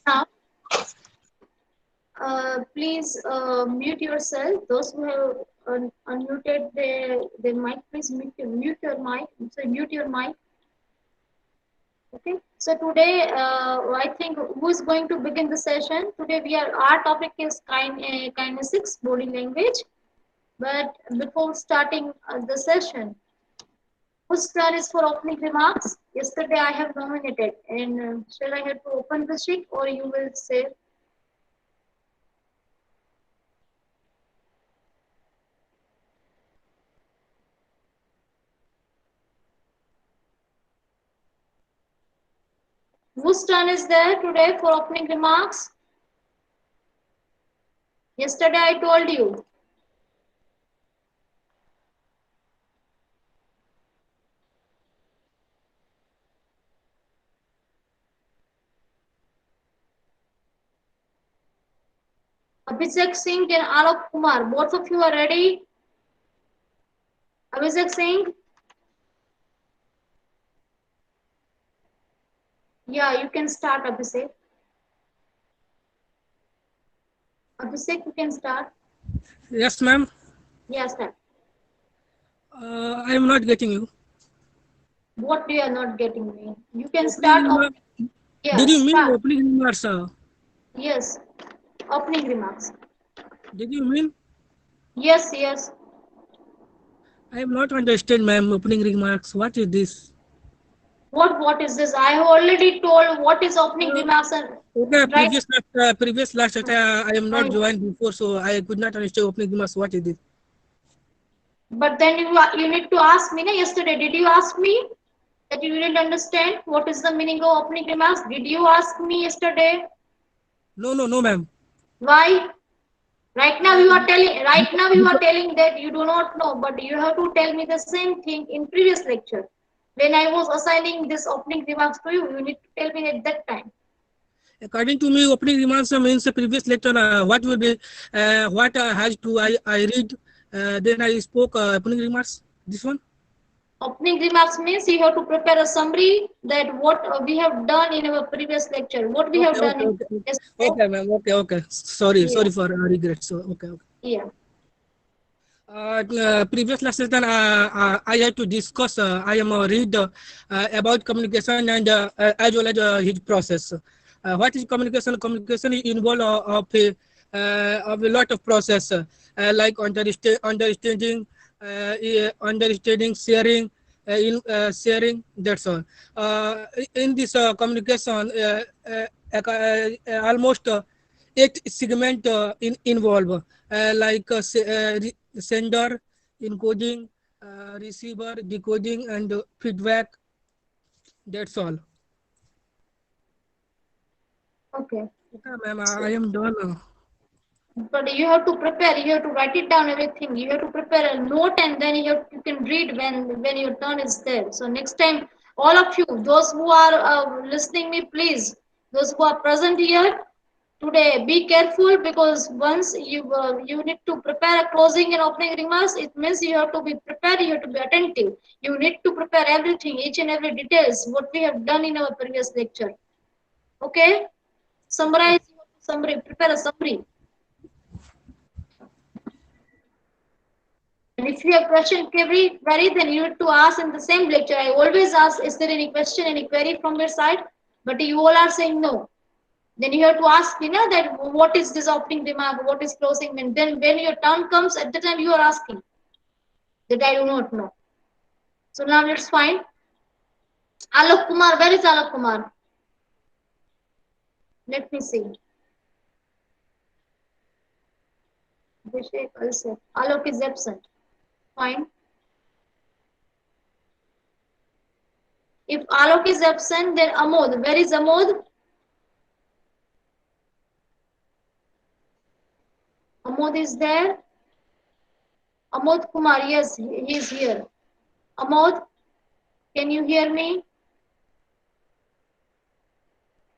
Now, please mute yourself. Those who have unmuted their mic, please mute your mic. So mute your mic. Okay. So today, I think who is going to begin the session? Today, our topic is kinesics, body language. But before starting the session, whose turn is for opening remarks? Yesterday, I have nominated, and shall I have to open the sheet, or you will say? Whose turn is there today for opening remarks? Yesterday I told you. Abhishek Singh and Alok Kumar, both of you are ready? Abhishek Singh? Yeah, you can start, Abhishek. Abhishek, you can start. Yes, ma'am. Yeah, start. I am not getting you. What do you are not getting me? You can Opening start off. remark. Yeah, Did you mean start. opening remarks? Yes, opening remarks. Did you mean? Yes, yes. I am not understand, ma'am. Opening remarks. What is this? What is this? I have already told what is opening Uh, remarks and okay, right. previous last I am not joined before, so I could not understand opening remarks. What is this? But then you need to ask me. Na, yesterday, did you ask me that you didn't understand what is the meaning of opening remarks? Did you ask me yesterday? No, no, no, ma'am. Why? Right now Uh, you are telling. Right now you are because, telling that you do not know, but you have to tell me the same thing in previous lecture. When I was assigning this opening remarks to you, you need to tell me at that time. according to me, opening remarks means the previous lecture. What will be? What has to I read? Then I spoke opening remarks. This one. Opening remarks means you have to prepare a summary that what we have done in our previous lecture, what we have Okay, done okay, in okay, yes, okay, ma'am. Okay, okay. Sorry, yeah, sorry for regrets. So, okay, okay. yeah. Previous lesson, I had to discuss. I am read about communication and as well as his process. What is communication? Communication involve of a lot of process like understanding, understanding, sharing, sharing. That's all. In this communication, almost 8 segment involve like sender, encoding, receiver, decoding, and feedback. That's all. Okay. Okay, ma'am, I So, am done. but you have to prepare. You have to write it down everything. You have to prepare a note, and then you can read when your turn is there. So next time, all of you, those who are listening me, please, those who are present here today, be careful because once you need to prepare a closing and opening remarks. It means you have to be prepared. You have to be attentive. You need to prepare everything, each and every details what we have done in our previous lecture. Okay, Okay. summarize. Summary. Prepare a summary. And if you have question query, then you need to ask in the same lecture. I always ask, is there any question, any query from your side? But you all are saying no. Then you have to ask, that what is this opening remark, what is closing, and then when your turn comes, at the time you are asking that I do not know. So now let's find Alok Kumar. Where is Alok Kumar? Let me see. Abhishek also. Alok is absent. Fine. If Alok is absent, then Amod. Where is Amod? Amod is there. Amod Kumar, yes, he is here. Amod, can you hear me?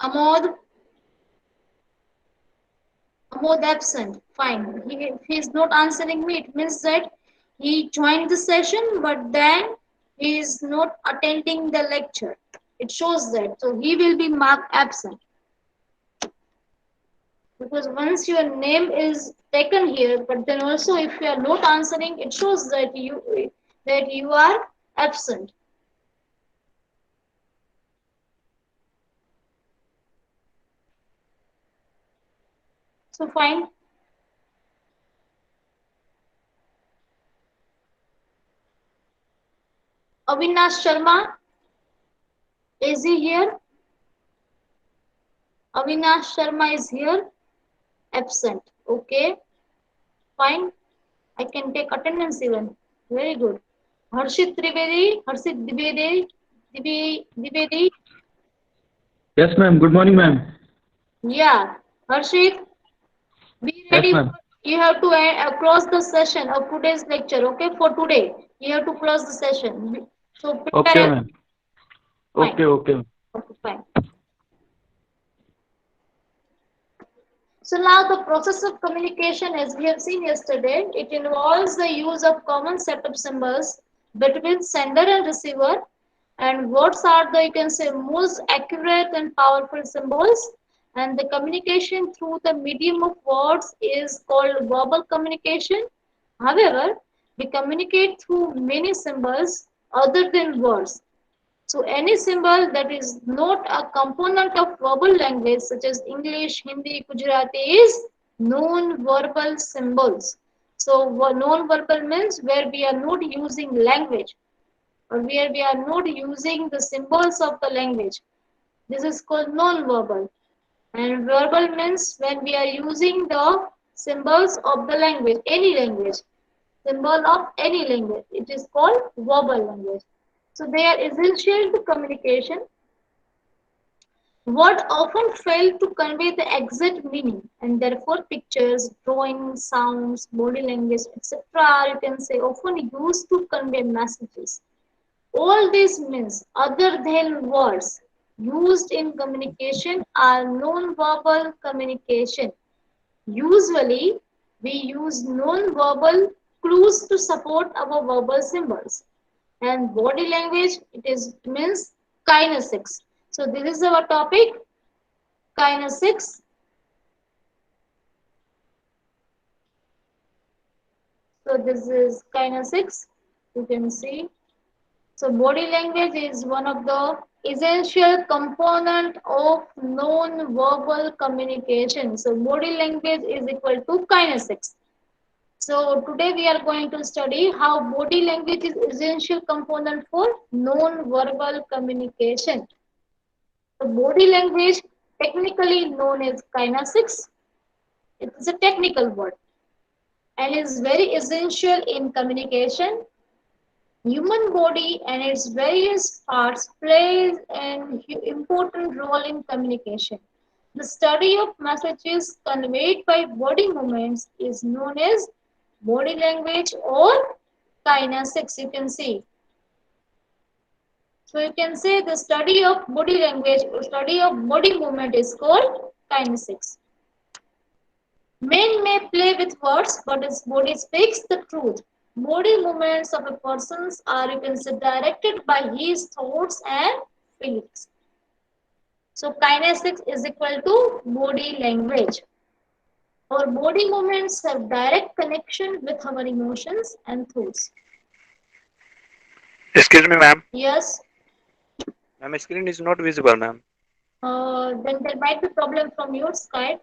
Amod, Amod absent. Fine. If he is not answering me, it means that he joined the session, but then he is not attending the lecture. It shows that. So he will be marked absent. because once your name is taken here, but then also if you are not answering, it shows that you are absent. So fine. Avinash Sharma, is he here? Avinash Sharma is here, absent. Okay, fine. I can take attendance even. Very good. Harshit Dwivedi, Dwivedi. Yes, ma'am. Good morning, ma'am. Yeah, Harshit, be Yes, ready. ma'am. You have to close the session of today's lecture. Okay, for today, you have to close the session. So Okay, prepare. ma'am. Fine. Okay, okay. Okay, fine. So now the process of communication, as we have seen yesterday, it involves the use of common set of symbols between sender and receiver. And words are the, you can say, most accurate and powerful symbols. And the communication through the medium of words is called verbal communication. However, we communicate through many symbols other than words. So any symbol that is not a component of verbal language such as English, Hindi, Gujarati is non-verbal symbols. So non-verbal means where we are not using language or where we are not using the symbols of the language. This is called non-verbal. And verbal means when we are using the symbols of the language, any language, symbol of any language. It is called verbal language. So they are essential to communication. Words often fail to convey the exact meaning, and therefore pictures, drawings, sounds, body language, etc. You can say often used to convey messages. All this means other than words used in communication are non-verbal communication. Usually, we use non-verbal clues to support our verbal symbols. And body language, it is means kinesics. So this is our topic, kinesics. So this is kinesics. You can see. So body language is one of the essential component of non-verbal communication. So body language is equal to kinesics. So today we are going to study how body language is essential component for non-verbal communication. The body language, technically known as kinesics, it is a technical word and is very essential in communication. Human body and its various parts plays an important role in communication. The study of messages conveyed by body movements is known as body language or kinesics. You can see. So you can say the study of body language or study of body movement is called kinesics. Men may play with words, but his body speaks the truth. Body movements of a person are, you can say, directed by his thoughts and feelings. So kinesics is equal to body language. Our body movements have direct connection with our emotions and thoughts. Excuse me, ma'am. Yes, Ma'am, screen is not visible, ma'am. then there might be problem from your side.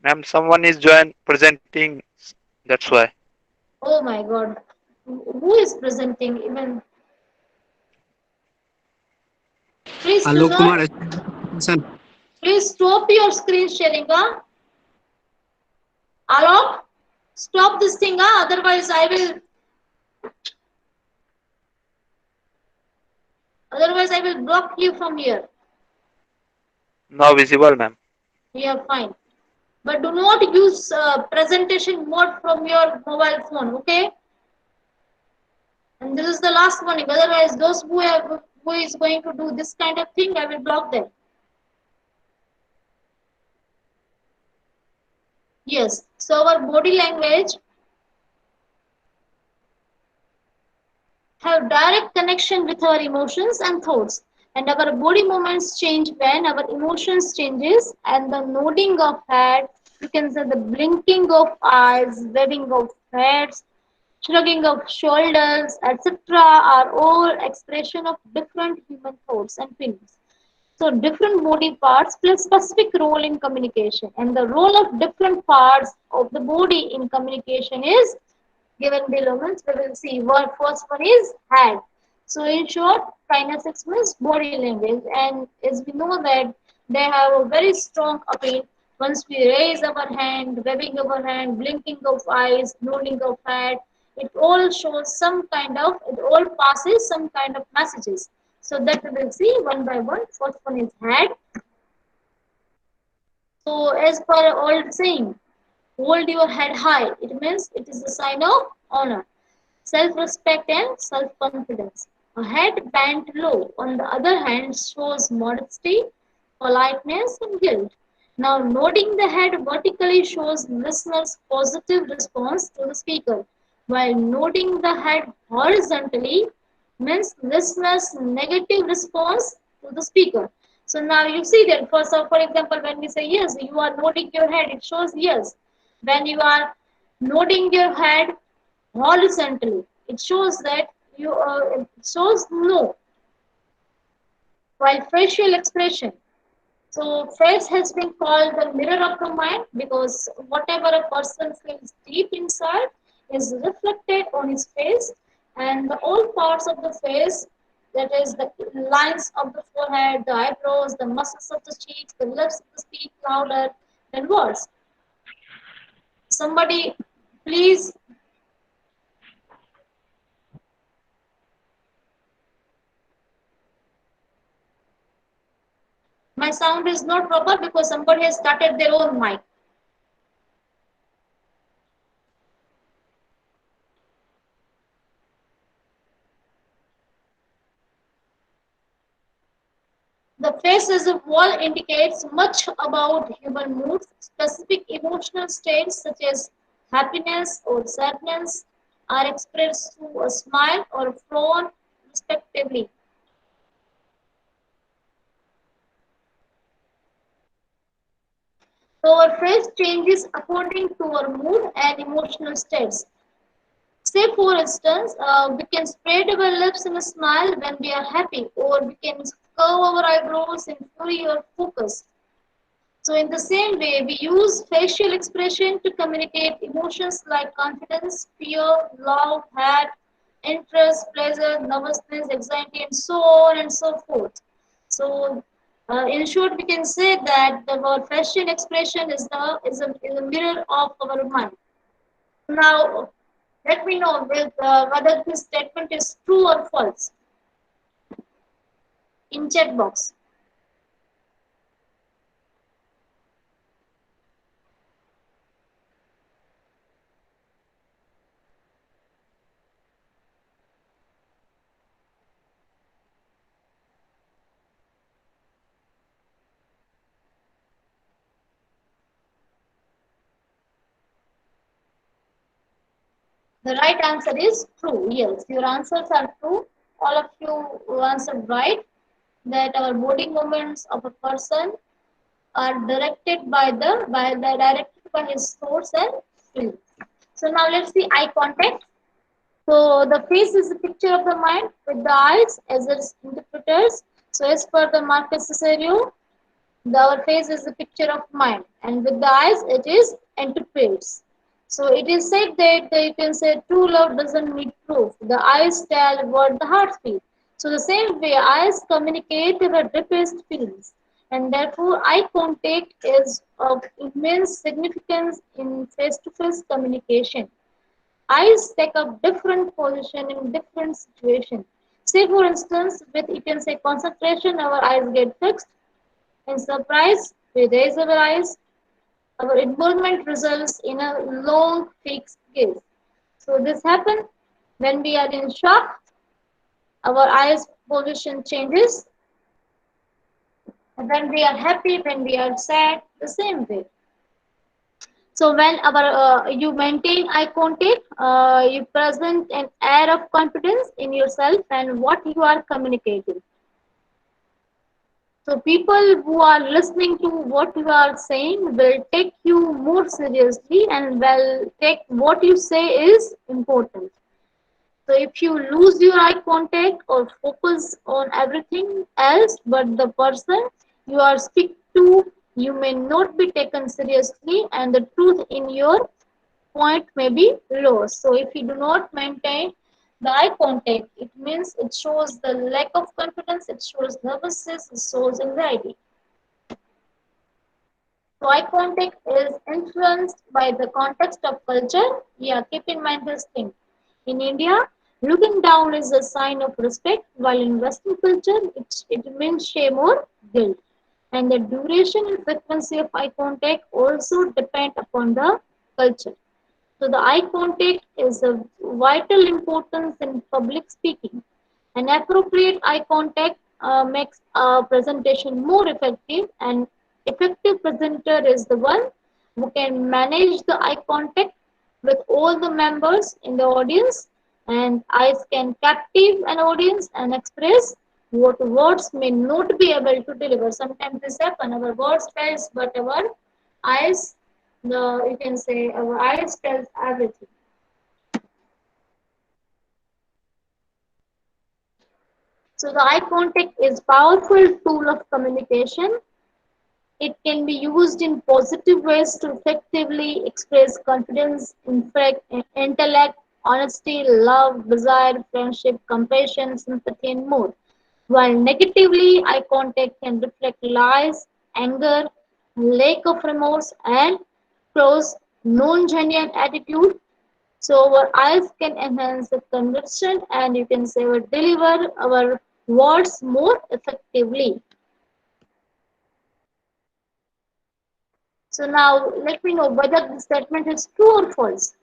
Ma'am, someone is presenting. That's why. Oh my God, who is presenting? Even please do Alok not. Kumar. Son. Please stop your screen sharing. Alok, stop this thing. Otherwise I will block you from here. Now visible, ma'am. Yeah, fine. But do not use presentation mode from your mobile phone, okay? And this is the last warning. Otherwise, those who is going to do this kind of thing, I will block them. Yes. So our body language have direct connection with our emotions and thoughts. And our body movements change when our emotions changes and the nodding of head You can say the blinking of eyes, waving of heads, shrugging of shoulders, etc. are all expression of different human thoughts and feelings. So different body parts play a specific role in communication, and the role of different parts of the body in communication is given below. Means we will see what first one is head. So in short, kinesics means body language, and as we know that they have a very strong appeal. Once we raise our hand, waving our hand, blinking of eyes, nodding of head, it all shows some kind of, it all passes some kind of messages. So that we will see one by one. First one is head. So as per old saying, hold your head high. It means it is a sign of honor, self-respect and self-confidence. A head bent low, on the other hand, shows modesty, politeness, and guilt. Now, nodding the head vertically shows listener's positive response to the speaker, while nodding the head horizontally means listener's negative response to the speaker. So now you see that for example, when we say yes, you are nodding your head, it shows yes. When you are nodding your head horizontally, it shows that it shows no. While facial expression, so face has been called the mirror of the mind because whatever a person feels deep inside is reflected on his face, and the all parts of the face, that is the lines of the forehead, the eyebrows, the muscles of the cheeks, the lips speak louder than words. Somebody please, my sound is not proper because somebody has started their own mic. The face as a wall indicates much about human moods. Specific emotional states such as happiness or sadness are expressed through a smile or a frown, respectively. So our face changes according to our mood and emotional states. Say, for instance, we can spread our lips in a smile when we are happy, or we can curve our eyebrows in fury or focus. So in the same way, we use facial expression to communicate emotions like confidence, fear, love, hate, interest, pleasure, nervousness, anxiety, and so on and so forth. So in short, we can say that the word facial expression is a mirror of our mind. Now, let me know whether this statement is true or false in chat box. The right answer is true. Yes, your answers are true. All of you answered right that our body movements of a person are directed by his thoughts and feelings. So now let's see eye contact. So the face is a picture of the mind with the eyes as its interpreters. So as per the Marcus Cicerio, our face is a picture of mind, and with the eyes it is interprets. So it is said that you can say true love doesn't need proof. The eyes tell what the heart feels. So the same way, eyes communicate our deepest feelings, and therefore eye contact is of immense significance in face-to-face communication. Eyes take up different position in different situations. Say for instance, with you can say concentration, our eyes get fixed. In surprise, we raise our eyes. Our involvement results in a long fixed gaze. So this happens when we are in shock. Our eyes position changes. When we are happy, when we are sad, the same way. So when you maintain eye contact, you present an air of confidence in yourself and what you are communicating. So people who are listening to what you are saying will take you more seriously and will take what you say is important. So if you lose your eye contact or focus on everything else but the person you are speaking to, you may not be taken seriously and the truth in your point may be lost. So if you do not maintain the eye contact, it means it shows the lack of confidence, it shows nervousness, it shows anxiety. So eye contact is influenced by the context of culture. Yeah, keep in mind this thing. In India, looking down is a sign of respect, while in Western culture, it means shame or guilt. And the duration and frequency of eye contact also depend upon the culture. So the eye contact is of vital importance in public speaking. An appropriate eye contact makes a presentation more effective. An effective presenter is the one who can manage the eye contact with all the members in the audience, and eyes can captive an audience and express what words may not be able to deliver. Sometimes this happens, our words fails, but our eyes, the you can say our eyes tells everything. So the eye contact is powerful tool of communication. It can be used in positive ways to effectively express confidence, intellect, honesty, love, desire, friendship, compassion, sympathy, and more. While negatively, eye contact can reflect lies, anger, lack of remorse, and close, non-genuine attitude. So our eyes can enhance the conversation, and you can say or deliver our words more effectively. So now let me know whether the statement is true or false.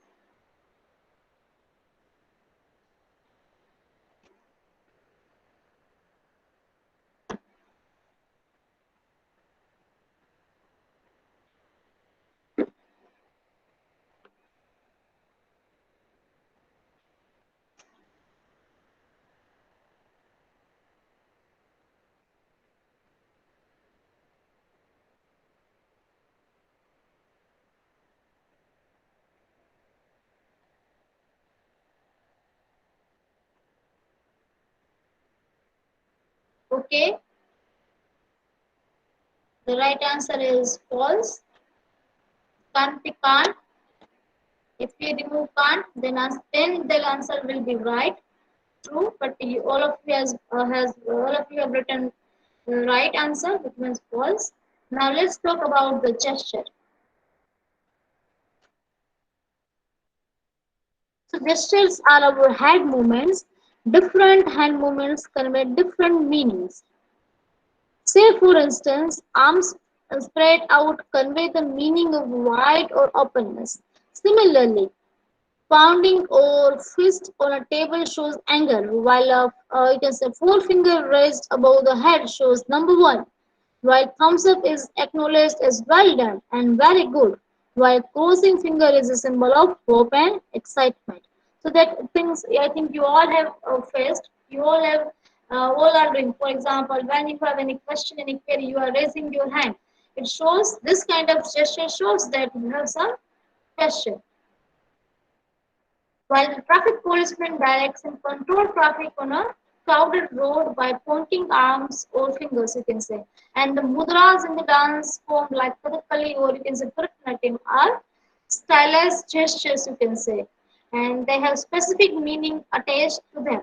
Okay, the right answer is false. Can't be can't. If we remove can't, then the answer will be right, true. But all of you has all of you have written the right answer, which means false. Now let's talk about the gesture. So gestures are our hand movements. Different hand movements convey different meanings. Say, for instance, arms spread out convey the meaning of wide or openness. Similarly, pounding or fist on a table shows anger, while you can say forefinger raised above the head shows number one, while thumbs up is acknowledged as well done and very good, while crossing finger is a symbol of hope and excitement. So that things I think you all have faced, you all have all are doing. For example, when you have any question, any query, you are raising your hand. It shows this kind of gesture shows that you have some question. While the traffic policeman directs and controls traffic on a crowded road by pointing arms or fingers, you can say. And the mudras in the dance form like Kathakali or you can say Bharatanatyam are stylized gestures, you can say. And they have specific meaning attached to them.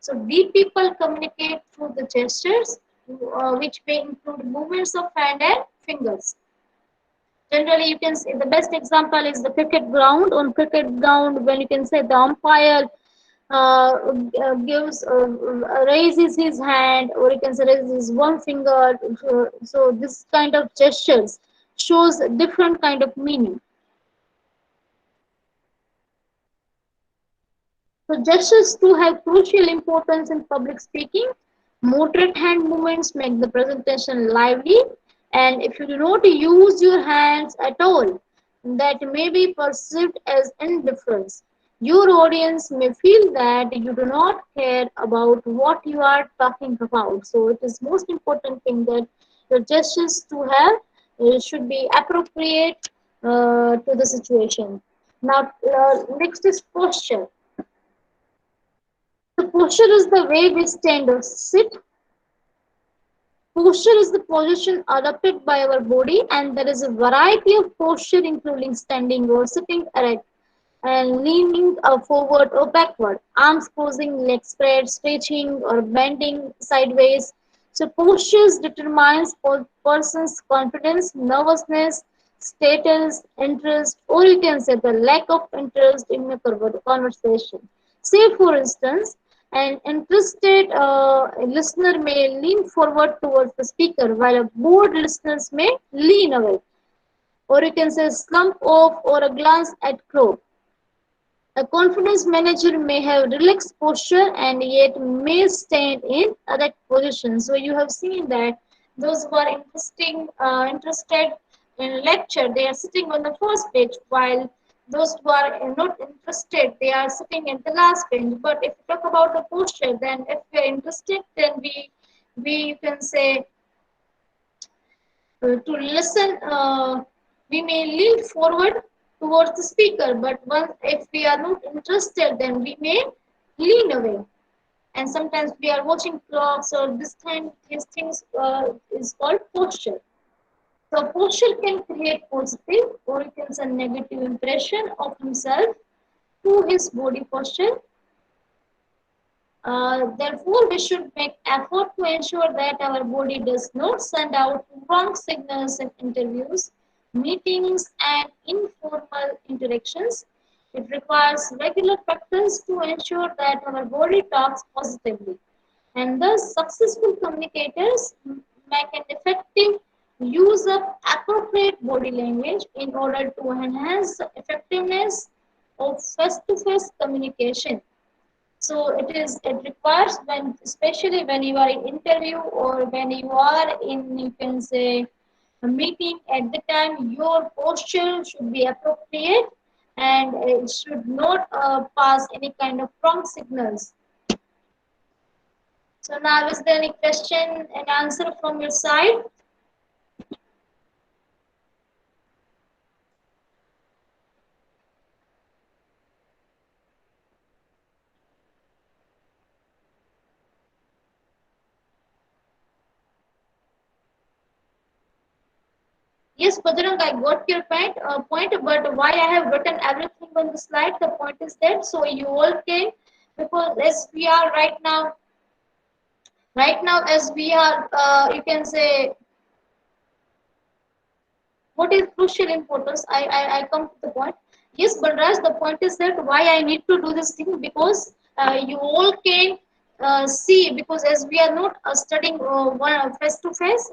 So we people communicate through the gestures, which may include movements of hand and fingers. Generally, you can say the best example is the cricket ground. On cricket ground, when you can say the umpire gives raises his hand, or you can say raises one finger. So this kind of gestures shows a different kind of meaning. So gestures too have crucial importance in public speaking. Moderate hand movements make the presentation lively, and if you do not use your hands at all, that may be perceived as indifference. Your audience may feel that you do not care about what you are talking about. So it is most important thing that The gestures to have should be appropriate to the situation. Now, next is posture. The posture is the way we stand or sit. Posture is the position adopted by our body, and there is a variety of posture, including standing or sitting erect and leaning forward or backward, arms crossing, legs spread, stretching or bending sideways. So postures determines person's confidence, nervousness, status, interest, or you can say the lack of interest in a conversation. Say, for instance, an interested listener may lean forward towards the speaker, while a bored listener may lean away, or you can say slump off or a glance at crowd. A confidence manager may have relaxed posture and yet may stand in erect position. So you have seen that those who are interested in lecture, they are sitting on the first page, while those who are not interested, they are sitting at the last bench. But if you talk about the posture, then if we are interested, then we you can say to listen, we may lean forward towards the speaker, but if we are not interested, then we may lean away. And sometimes we are watching clocks or this time, these things is called posture. So posture can create positive or it can say negative impression of himself through his body posture. Therefore, we should make effort to ensure that our body does not send out wrong signals in interviews, meetings, and informal interactions. It requires regular practice to ensure that our body talks positively. And thus, successful communicators make an effective use of appropriate body language in order to enhance the effectiveness of face-to-face communication. So it requires when especially when you are in interview or when you are in you can say a meeting at the time your posture should be appropriate and it should not pass any kind of wrong signals. So now is there any question and answer from your side? Yes, Bajrang, I got your point, but why I have written everything on the slide? The point is that so you all can, because as we are right now as we are, you can say what is crucial importance. I come to the point. Yes, Balraj, the point is that why I need to do this thing because you all can see because as we are not studying one face to face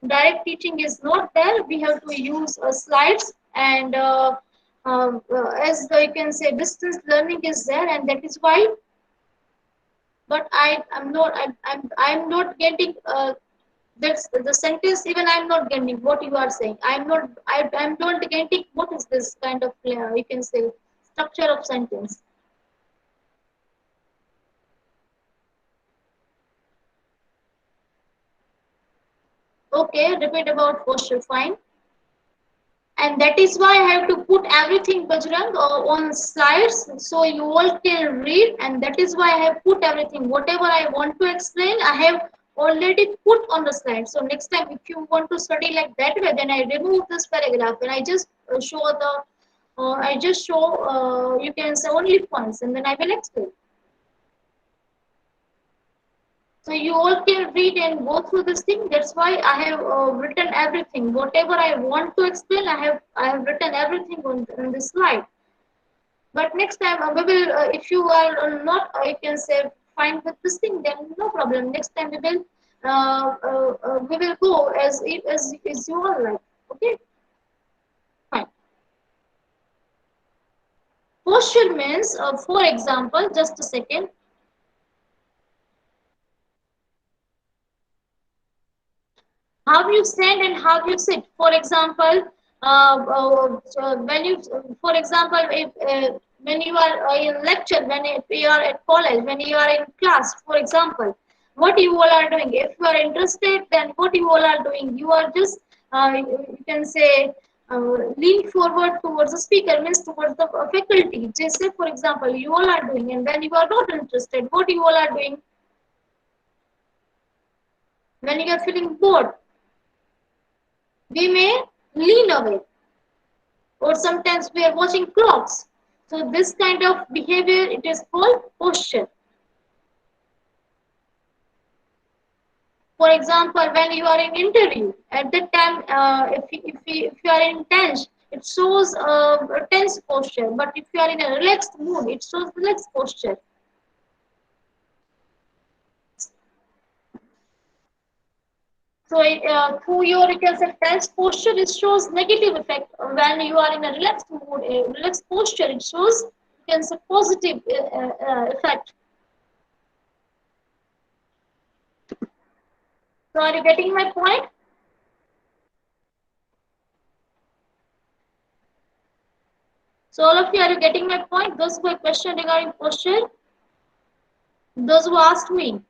direct teaching is not there. We have to use slides and as you can say distance learning is there and that is why but I'm not getting that's the sentence even I'm not getting what you are saying. I'm not getting what is this kind of you can say structure of sentence. Okay, repeat about posture, fine. And that is why I have to put everything Bajrang on slides so you all can read and that is why I have put everything whatever I want to explain I have already put on the slide. So next time if you want to study like that way then I remove this paragraph and I just show the I just show you can say only points and then I will explain. So you all can read and go through this thing. That's why I have written everything. Whatever I want to explain, I have written everything on this slide. But next time we will, if you are not, you can say fine with this thing, then no problem. Next time we will go as you all like. Okay, fine. Posture means, for example, just a second. How you stand and how you sit. For example, so when you, for example, if when you are in lecture, when you are at college, when you are in class, for example, what you all are doing. If you are interested, then what you all are doing, you are just you can say lean forward towards the speaker, means towards the faculty. Just say for example you all are doing, and then you are not interested, what you all are doing. When you are feeling bored, we may lean away, or sometimes we are watching clocks. So this kind of behavior, it is called posture. For example, when you are in interview, at that time, if you are in tense, it shows a tense posture. But if you are in a relaxed mood, it shows relaxed posture. So through your, you can say, tense posture, it shows negative effect. When you are in a relaxed mood, a relaxed posture, it shows, you can say, positive effect. So are you getting my point? So all of you, are you getting my point? Those who have question regarding posture, those who asked me,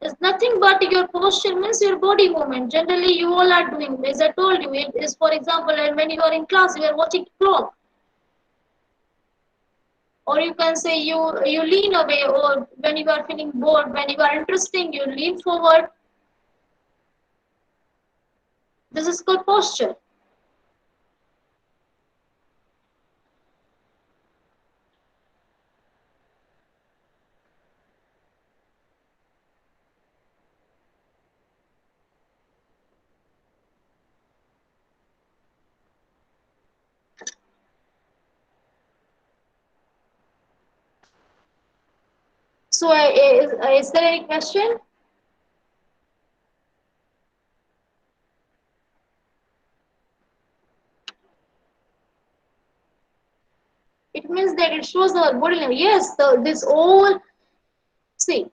it's nothing but your posture means your body movement. Generally, you all are doing. As I told you, it is, for example, and when you are in class, you are watching clock, or you can say you lean away, or when you are feeling bored, when you are interesting, you lean forward. This is called posture. So, is there any question? It means that it shows our body language. Yes, this all. See,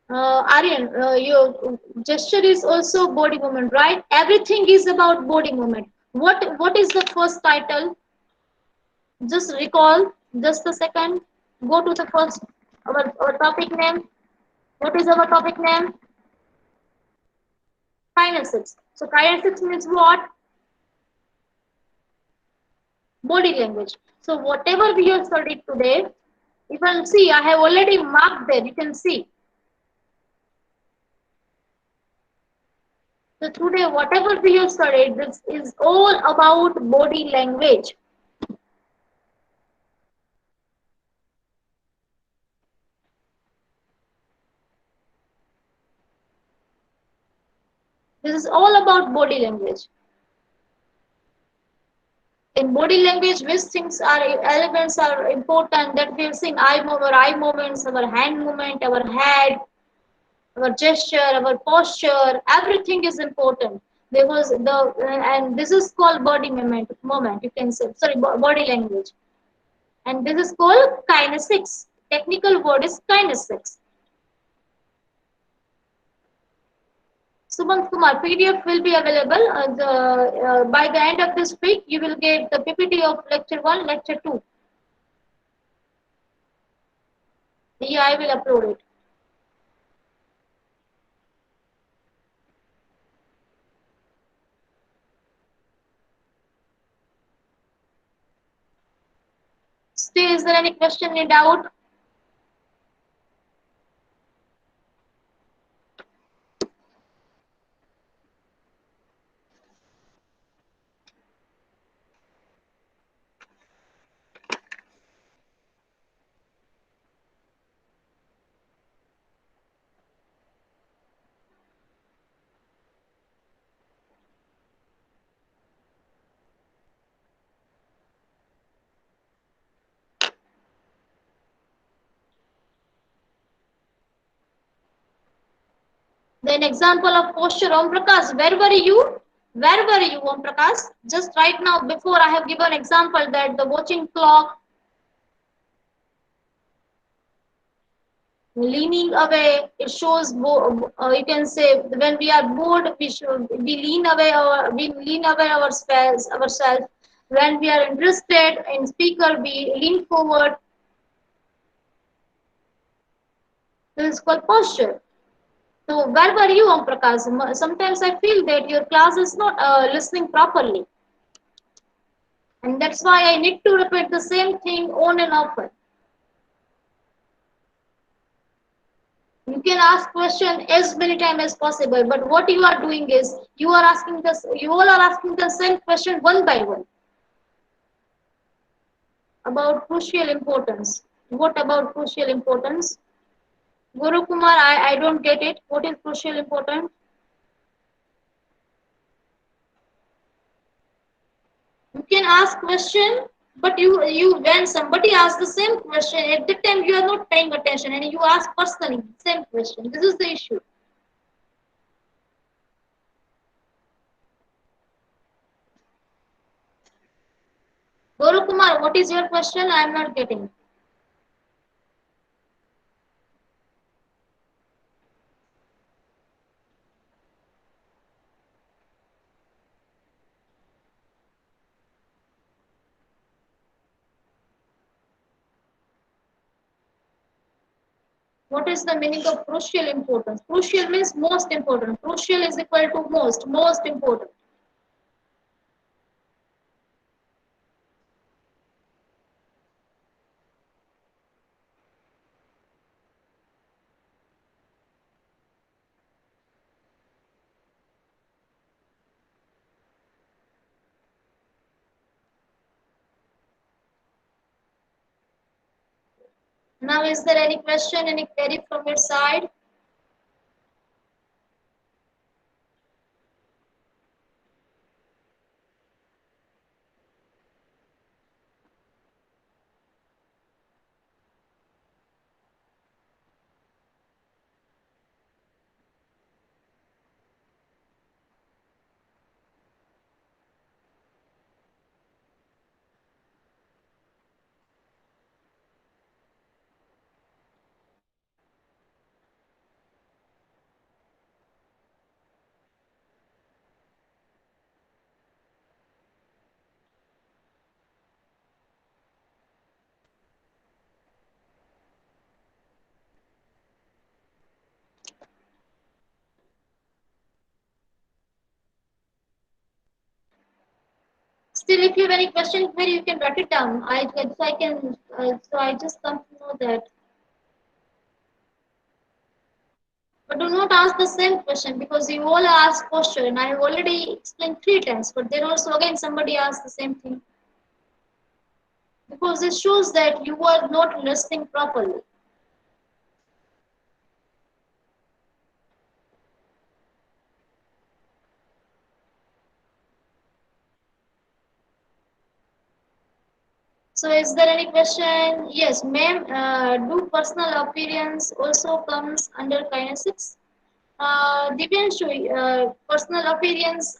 Aryan, your gesture is also body movement, right? Everything is about body movement. What is the first title? Just recall, just a second. Go to the first, our topic name. What is our topic name? Kinesics. So kinesics means what? Body language. So whatever we have studied today, you can see I have already marked there. You can see. So today, whatever we have studied, this is all about body language. This is all about body language. In body language, which things are elements are important that we have seen: eye movements, our hand movement, our head, our gesture, our posture. Everything is important because and this is called body movement. Moment you can say, sorry, body language, and this is called kinesics. Technical word is kinesics. Sumant Kumar, PDF will be available by the end of this week. You will get the PPT of lecture 1, lecture 2. Yeah, I will upload it. Still, is there any question, any doubt? Then example of posture, Om Prakash, where were you? Where were you, Om Prakash? Just right now, before I have given example that the watching clock, leaning away, it shows, you can say when we are bored, we lean away, or we lean away ourselves. When we are interested in speaker, we lean forward. This is called posture. So where were you, Om Prakash? Sometimes I feel that your class is not listening properly, and that's why I need to repeat the same thing on and often. You can ask question as many times as possible, but what you are doing is you all are asking the same question one by one about crucial importance. What about crucial importance? Guru Kumar, I don't get it. What is crucial importance? You can ask question, but you when somebody asks the same question at the time you are not paying attention and you ask personally same question. This is the issue. Guru Kumar, what is your question? I am not getting. What is the meaning of crucial importance? Crucial means most important. Crucial is equal to most important. Now, is there any question, any query from your side? Still, if you have any question, query, you can write it down. I just come to know that. But do not ask the same question because you all ask question and I have already explained 3 times. But then also again somebody asked the same thing because it shows that you are not listening properly. So is there any question? Yes, ma'am. Do personal appearance also comes under kinesics? Divyanshu, personal appearance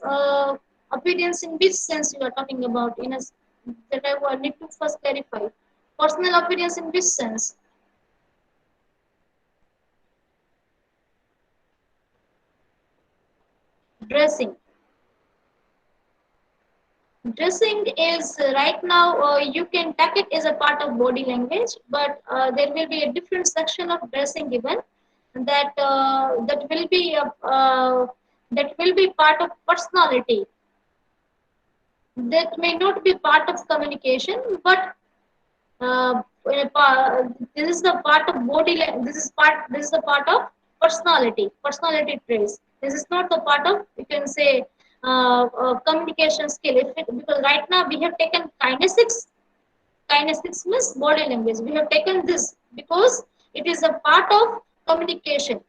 in which sense you are talking about? That I need to first clarify. Personal appearance in which sense? Dressing. Dressing is right now you can take it as a part of body language, but there will be a different section of dressing given that will be part of personality. That may not be part of communication, but uh, this is the part of this is the part of personality traits. This is not the part of you can say communication skill. Because right now we have taken kinesics means body language. We have taken this because it is a part of communication.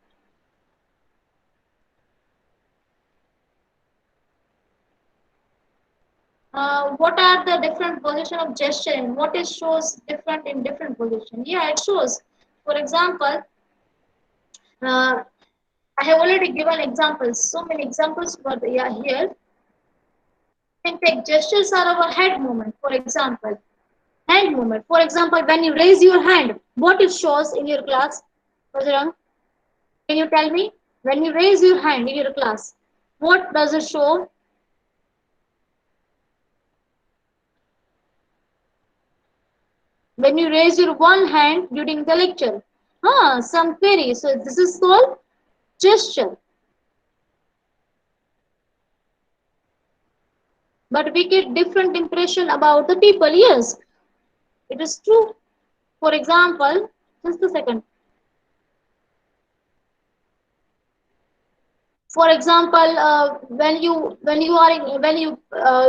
What are the different position of gesture and what it shows different in different position? Yeah, it shows. For example, uh, I have already given examples. So many examples were yeah, here. You can take gestures are our head movement. For example, hand movement. For example, when you raise your hand, what it shows in your class? Bajrang, can you tell me? When you raise your hand in your class, what does it show? When you raise your one hand during the lecture, some query. So this is called gesture. But we get different impression about the people. Yes, it is true. For example, just a second. For example, when you are in, when you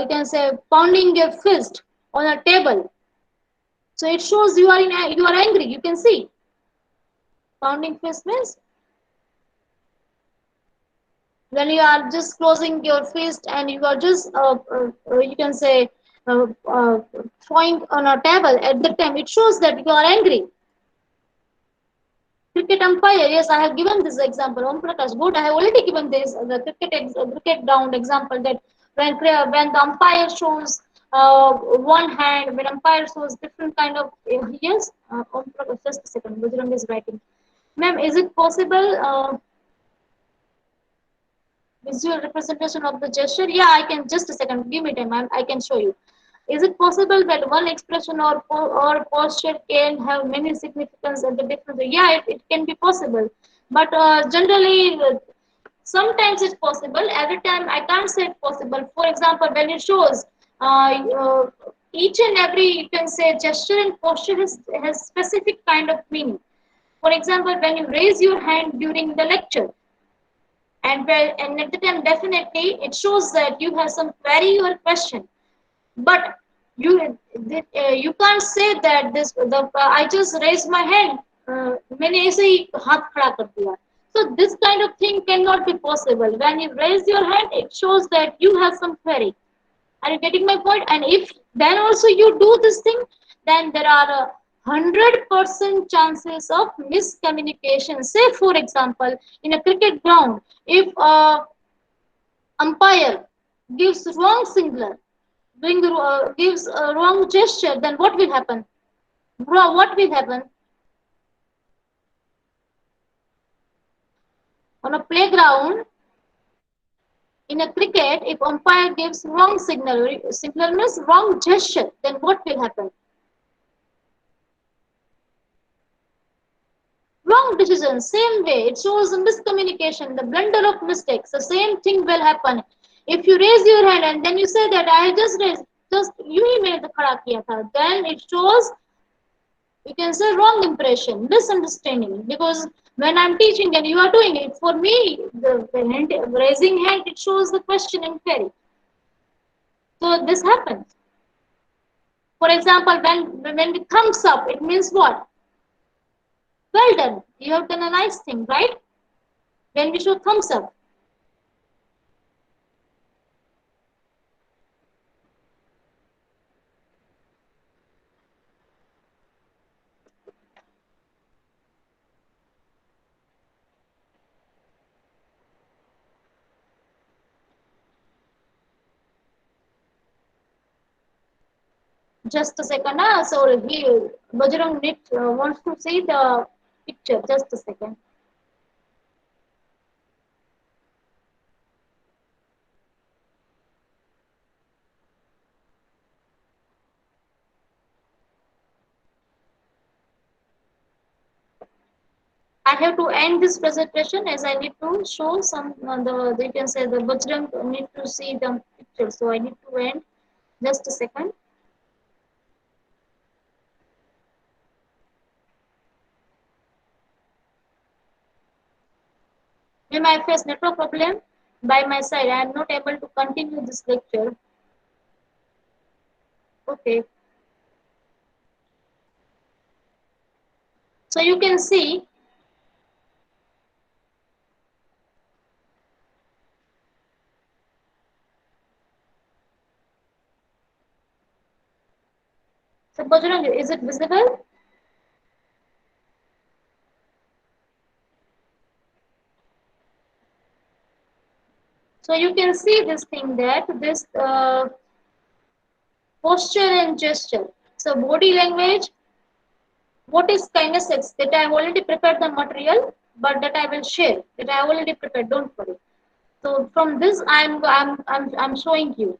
can say pounding your fist on a table, so it shows you are angry. You can see pounding fist means when you are just closing your fist and you are just you can say uh, uh, throwing on a table at the time, it shows that you are angry. Cricket umpire, yes, I have given this example. Om Prakash, good. I have already given this cricket ground example that when the umpire shows one hand, when umpire shows different kind of yes. Om Prakash, just a second. Bajrang is writing. Ma'am, is it possible visual representation of the gesture? Yeah, I can. Just a second. Give me time. I can show you. Is it possible that one expression or posture can have many significance at the different? Yeah, it can be possible, but generally, sometimes it's possible. Every time I can't say it's possible. For example, when it shows each and every, you can say, gesture and posture has specific kind of meaning. For example, when you raise your hand during the lecture, and at the time, definitely it shows that you have some query or question, but you can't say that I just raised my hand, मैंने ऐसे ही हाथ खड़ा कर दिया. So this kind of thing cannot be possible. When you raise your hand, it shows that you have some query. Are you getting my point? And if then also you do this thing, then there are 100% chances of miscommunication. Say for example, in a cricket ground, if umpire gives wrong signal, gives a wrong gesture, then what will happen? Bro, what will happen? On a playground, in a cricket, if umpire gives wrong signal means wrong gesture, then what will happen? Wrong decision, same way. It shows miscommunication, the blunder of mistakes. The same thing will happen. If you raise your hand and then you say that I just raised, just you ही मैंने तो खड़ा किया था, then it shows, you can say, wrong impression, misunderstanding. Because when I'm teaching and you are doing it, for me, the raising hand, it shows the question and query. So this happens. For example, when the thumbs up, it means what? Well done. You have done a nice thing, right? When we show thumbs up. Just a second. So he Bajrang wants to see the picture. Just a second. I have to end this presentation as I need to show some the you can say the Bajrang need to see the picture. So I need to end. Just a second. May I face network problem by my side. I am not able to continue this lecture. Okay. So you can see. So Bajrang, is it visible? So you can see this thing that this posture and gesture. So body language, what is kinesthetics? That I have already prepared the material, but that I will share. That I have already prepared. Don't worry. So from this, I'm showing you.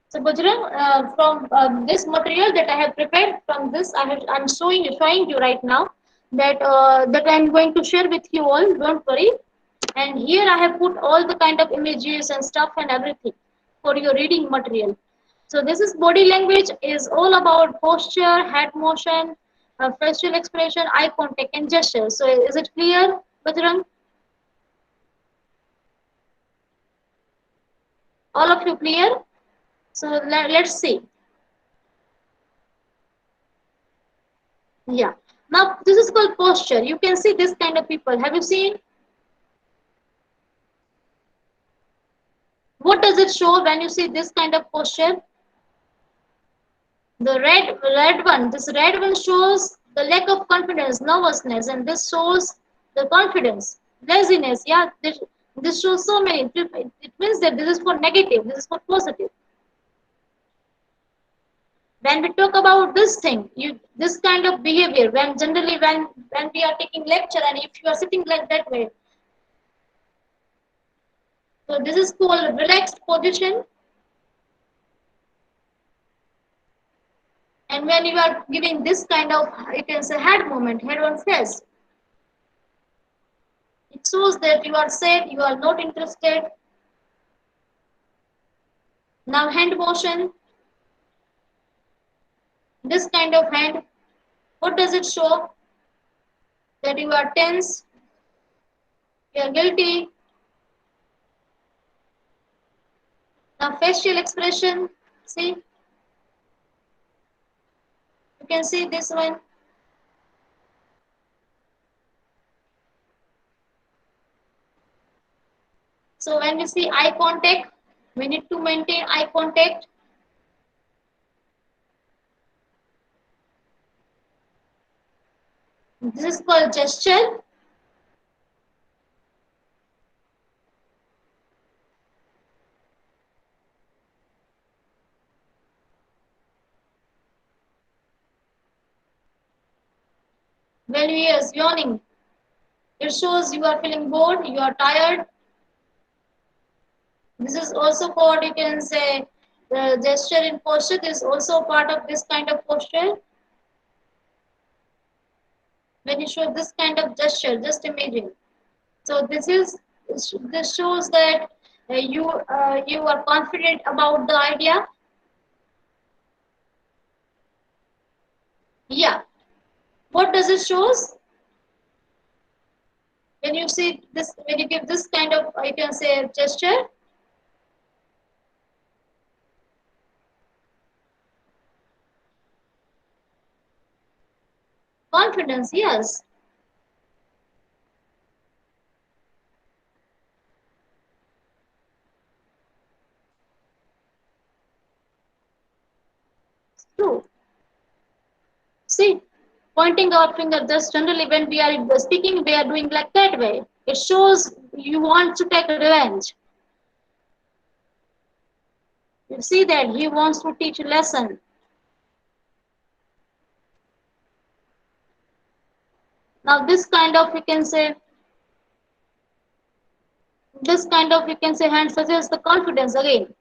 So Bajrang, from this material that I have prepared, from this I'm showing you right now. that I'm going to share with you all. Don't worry. And here I have put all the kind of images and stuff and everything for your reading material. So this is body language is all about posture, head motion, facial expression, eye contact, and gesture. So is it clear, Bajrang? All of you clear? So let's see. Yeah. Now this is called posture. You can see this kind of people. Have you seen? What does it show when you see this kind of posture? The red one, this red one shows the lack of confidence, nervousness, and this shows the confidence, laziness. Yeah, this shows so many. It means that this is for negative, this is for positive. When we talk about this thing, this kind of behavior, when generally when we are taking lecture and if you are sitting like that way, so this is called relaxed position. And when you are giving this kind of, you can say head movement, head on face, it shows that you are sad, you are not interested. Now hand motion, this kind of hand, what does it show? That you are tense, you are guilty. Now facial expression, see, you can see this one. So when we see eye contact, we need to maintain eye contact. This is called gesture. When we are yawning, it shows you are feeling bored, you are tired. This is also called, you can say, the gesture in posture. This is also part of this kind of posture. When you show this kind of gesture, just imagine. So this shows that you are confident about the idea. Yeah. What does it shows? When you see this, when you give this kind of, you can say, gesture, confidence. Yes. True. See, pointing our finger. Just generally when we are speaking, we are doing like that way. It shows you want to take revenge. You see that he wants to teach a lesson. Now this kind of, you can say, this kind of, you can say, hand suggests the confidence again.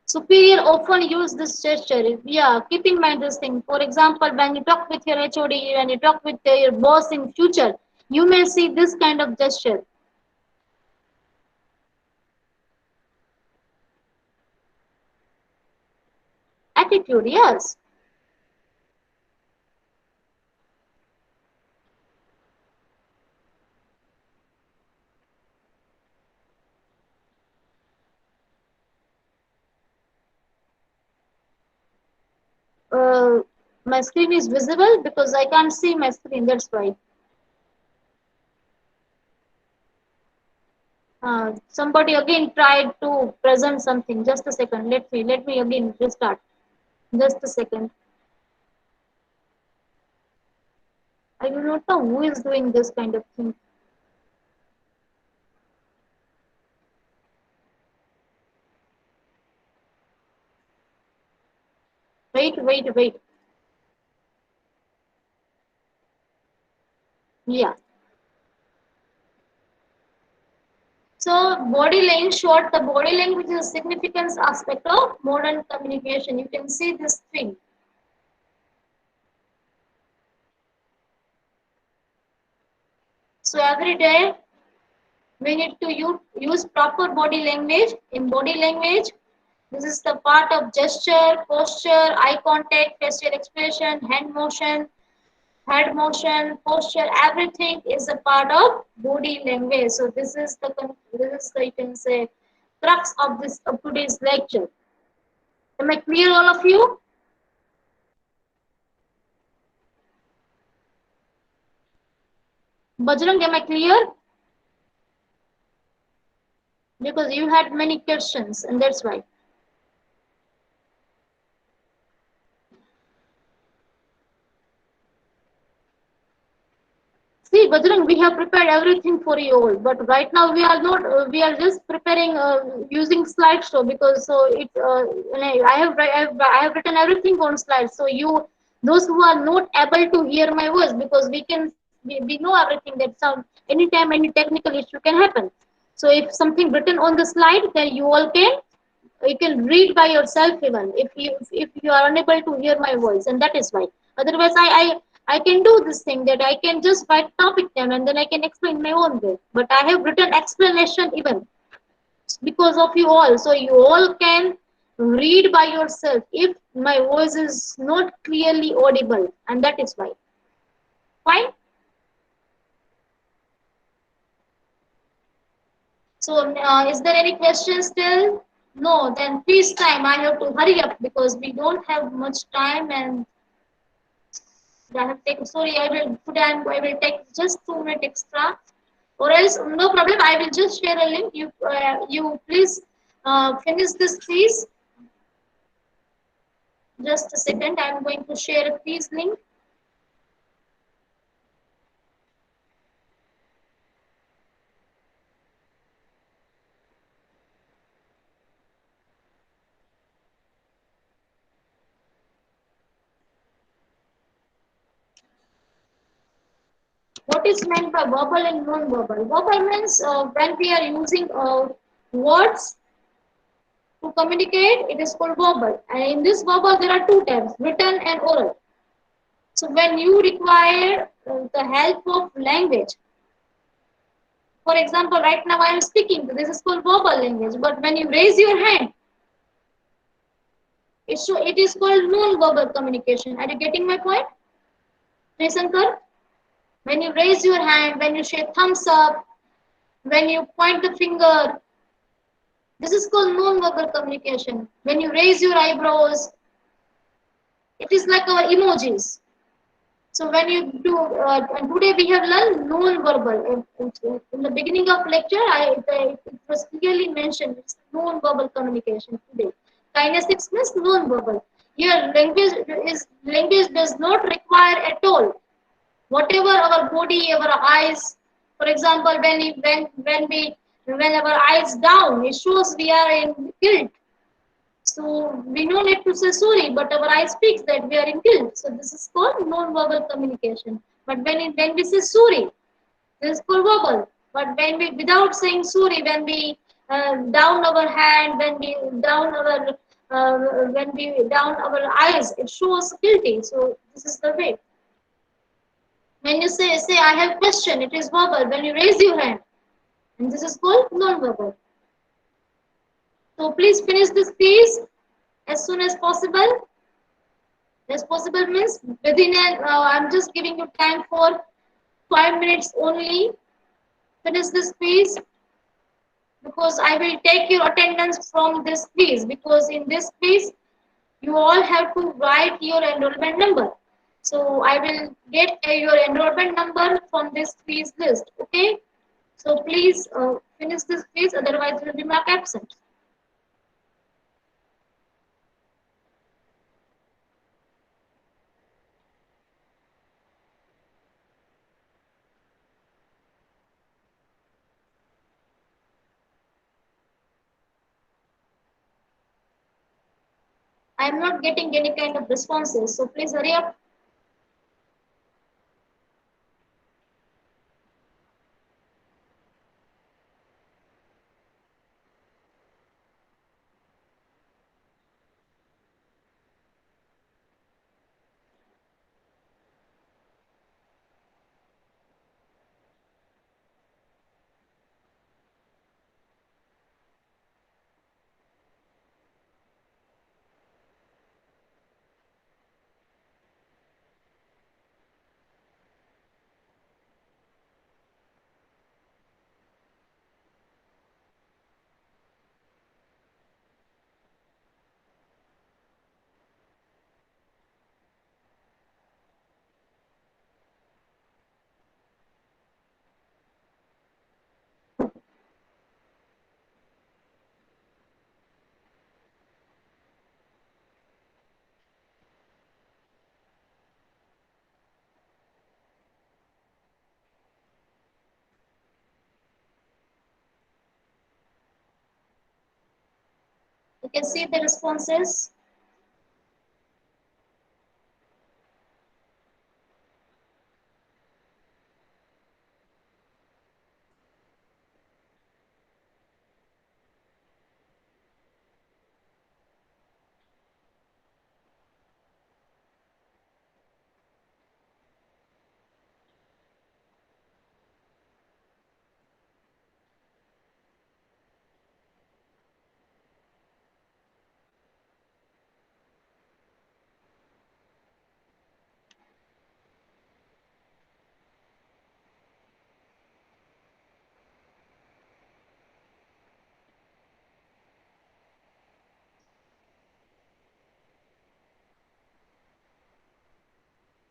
Superior often use this gesture. Yeah, keep in mind this thing. For example, when you talk with your HOD, when you talk with your boss in future, you may see this kind of gesture. Attitude, yes. Uh, my screen is visible because I can't see my screen. That's why. Somebody again tried to present something. Just a second. Let me again restart. Just a second. I do not know who is doing this kind of thing. Wait. Yeah. So body language, short, the body language is a significant aspect of modern communication. You can see this thing. So every day we need to use proper body language. In body language, this is the part of gesture, posture, eye contact, facial expression, hand motion, head motion, posture. Everything is a part of body language. So this is the you can say crux of this of today's lecture. Am I clear, all of you? Bajrang, am I clear? Because you had many questions, and that's why. See, Bajrang, we have prepared everything for you all, but right now we are not. We are just preparing using slideshow because so it. I have written everything on slides. So you, those who are not able to hear my voice, because we know everything that sound anytime any technical issue can happen. So if something written on the slide, then you can read by yourself even if you are unable to hear my voice, and that is why. Otherwise I can do this thing that I can just write topic them and then I can explain my own way, but I have written explanation even because of you all, so you all can read by yourself if my voice is not clearly audible, and that is why. Fine. So is there any questions still? No, then please time. I have to hurry up because we don't have much time, and I have taken. Sorry, I will take just 2 minutes extra, or else no problem. I will just share a link. You please finish this, please. Just a second. I am going to share a please link. What is meant by verbal and non-verbal? Verbal means when we are using words to communicate, it is called verbal. And in this verbal, there are two types: written and oral. So when you require the help of language, for example, right now I am speaking. This is called verbal language. But when you raise your hand, it is called non-verbal communication. Are you getting my point, Shankar? When you raise your hand, when you say thumbs up, when you point the finger, this is called non-verbal communication. When you raise your eyebrows, it is like our emojis. So when you do, and today we have learned non-verbal. In the beginning of lecture, it was clearly mentioned it's non-verbal communication today. Kinesics means non-verbal. Here, language does not require at all. Whatever our body, our eyes, for example, when our eyes down, it shows we are in guilt. So we no need to say sorry, but our eye speaks that we are in guilt. So this is called non-verbal communication. But when we say sorry, this is called verbal. But when we without saying sorry, when we down our hand, uh, when we down our eyes, it shows guilty. So this is the way. When you say I have question, it is verbal. When you raise your hand, and this is called non-verbal. So please finish this piece as soon as possible. As possible means within an. I'm just giving you time for 5 minutes only. Finish this piece because I will take your attendance from this quiz, because in this quiz you all have to write your enrollment number. So I will get your enrollment number from this quiz list. Okay. So please finish this quiz, otherwise you will be marked absent. I am not getting any kind of responses. So please hurry up. You can see the responses.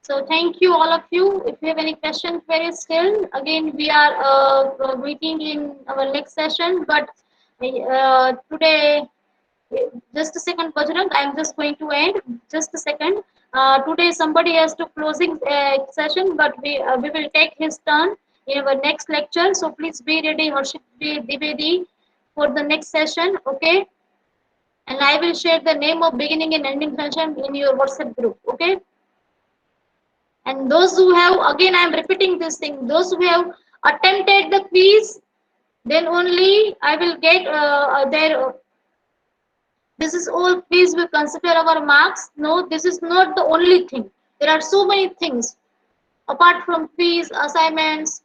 So thank you all of you. If you have any questions, queries still, again we are meeting in our next session. But today, just a second, Bajrang, I'm just going to end. Just a second. Today somebody has to closing session, but we will take his turn in our next lecture. So please be ready, Harshit Dwivedi, for the next session. Okay, and I will share the name of beginning and ending session in your WhatsApp group. Okay. And those who have, again, I am repeating this thing, those who have attempted the quiz, then only I will get their. This is all quiz we consider our marks. No, this is not the only thing. There are so many things apart from quiz, assignments,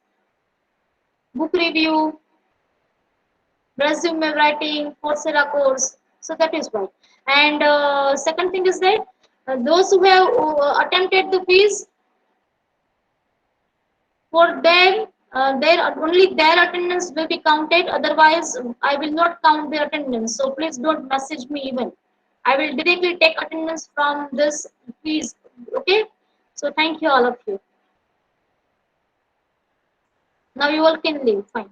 book review, resume writing, Coursera course. So that is why. And second thing is that those who have attempted the quiz, for them, only their attendance will be counted. Otherwise, I will not count their attendance. So please don't message me even. I will directly take attendance from this quiz. Okay. So thank you all of you. Now you all can leave. Fine.